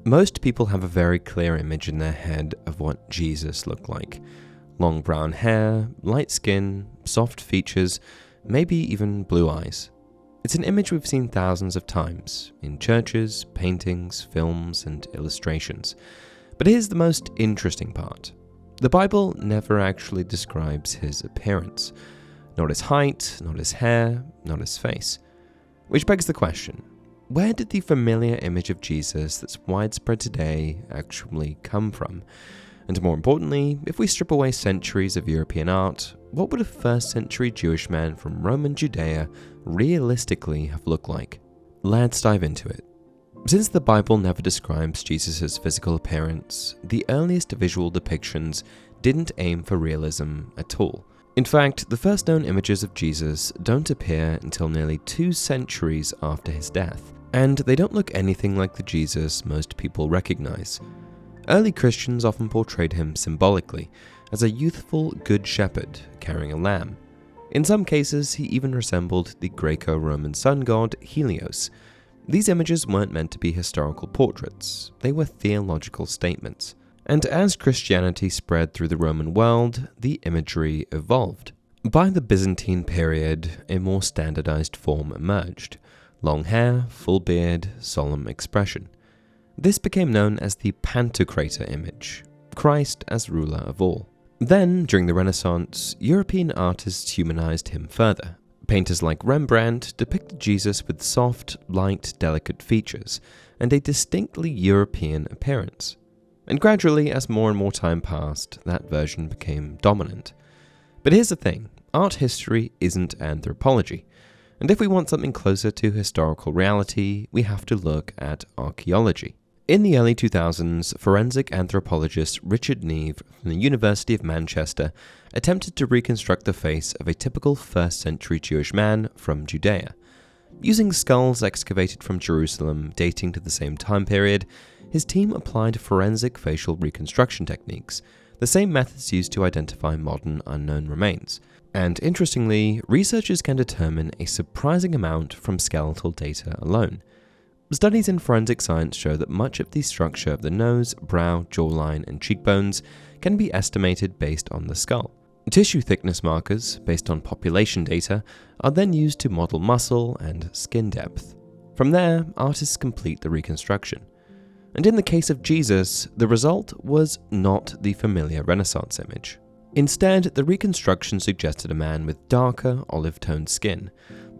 Most people have a very clear image in their head of what Jesus looked like. Long brown hair, light skin, soft features, maybe even blue eyes. It's an image we've seen thousands of times, in churches, paintings, films, and illustrations. But here's the most interesting part. The Bible never actually describes his appearance. Not his height, not his hair, not his face. Which begs the question, where did the familiar image of Jesus that's widespread today actually come from? And more importantly, if we strip away centuries of European art, what would a first century Jewish man from Roman Judea realistically have looked like? Let's dive into it. Since the Bible never describes Jesus' physical appearance, the earliest visual depictions didn't aim for realism at all. In fact, the first known images of Jesus don't appear until nearly 2 centuries after his death, and they don't look anything like the Jesus most people recognize. Early Christians often portrayed him symbolically, as a youthful good shepherd carrying a lamb. In some cases, he even resembled the Greco-Roman sun god Helios. These images weren't meant to be historical portraits, they were theological statements. And as Christianity spread through the Roman world, the imagery evolved. By the Byzantine period, a more standardized form emerged. Long hair, full beard, solemn expression. This became known as the Pantocrator image, Christ as ruler of all. Then, during the Renaissance, European artists humanized him further. Painters like Rembrandt depicted Jesus with soft, light, delicate features, and a distinctly European appearance. And gradually, as more and more time passed, that version became dominant. But here's the thing, art history isn't anthropology. And if we want something closer to historical reality, we have to look at archaeology. In the early 2000s, forensic anthropologist Richard Neve from the University of Manchester attempted to reconstruct the face of a typical 1st century Jewish man from Judea. Using skulls excavated from Jerusalem dating to the same time period, his team applied forensic facial reconstruction techniques, the same methods used to identify modern unknown remains. And interestingly, researchers can determine a surprising amount from skeletal data alone. Studies in forensic science show that much of the structure of the nose, brow, jawline, and cheekbones can be estimated based on the skull. Tissue thickness markers, based on population data, are then used to model muscle and skin depth. From there, artists complete the reconstruction. And in the case of Jesus, the result was not the familiar Renaissance image. Instead, the reconstruction suggested a man with darker, olive-toned skin,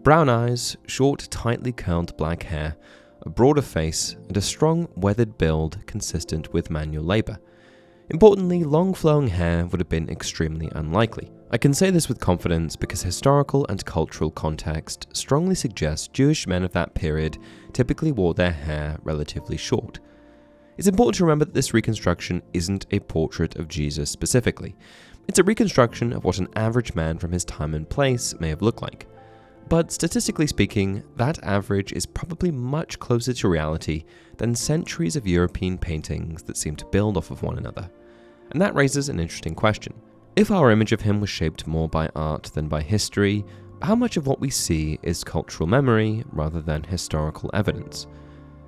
brown eyes, short, tightly curled black hair, a broader face, and a strong, weathered build consistent with manual labor. Importantly, long flowing hair would have been extremely unlikely. I can say this with confidence because historical and cultural context strongly suggests Jewish men of that period typically wore their hair relatively short. It's important to remember that this reconstruction isn't a portrait of Jesus specifically. It's a reconstruction of what an average man from his time and place may have looked like. But statistically speaking, that average is probably much closer to reality than centuries of European paintings that seem to build off of one another. And that raises an interesting question. If our image of him was shaped more by art than by history, how much of what we see is cultural memory rather than historical evidence?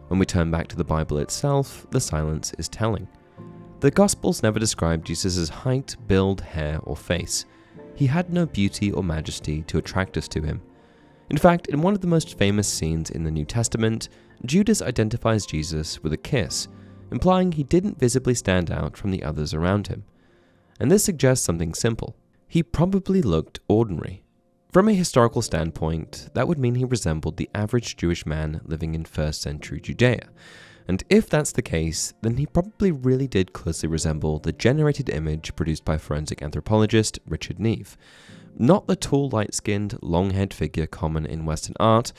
When we turn back to the Bible itself, the silence is telling. The Gospels never describe Jesus' height, build, hair, or face. He had no beauty or majesty to attract us to him. In fact, in one of the most famous scenes in the New Testament, Judas identifies Jesus with a kiss, implying he didn't visibly stand out from the others around him. And this suggests something simple. He probably looked ordinary. From a historical standpoint, that would mean he resembled the average Jewish man living in 1st century Judea. And if that's the case, then he probably really did closely resemble the generated image produced by forensic anthropologist Richard Neve. Not the tall, light-skinned, long-haired figure common in Western art,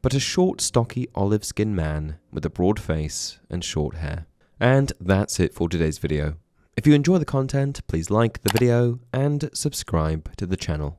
but a short, stocky, olive-skinned man with a broad face and short hair. And that's it for today's video. If you enjoy the content, please like the video and subscribe to the channel.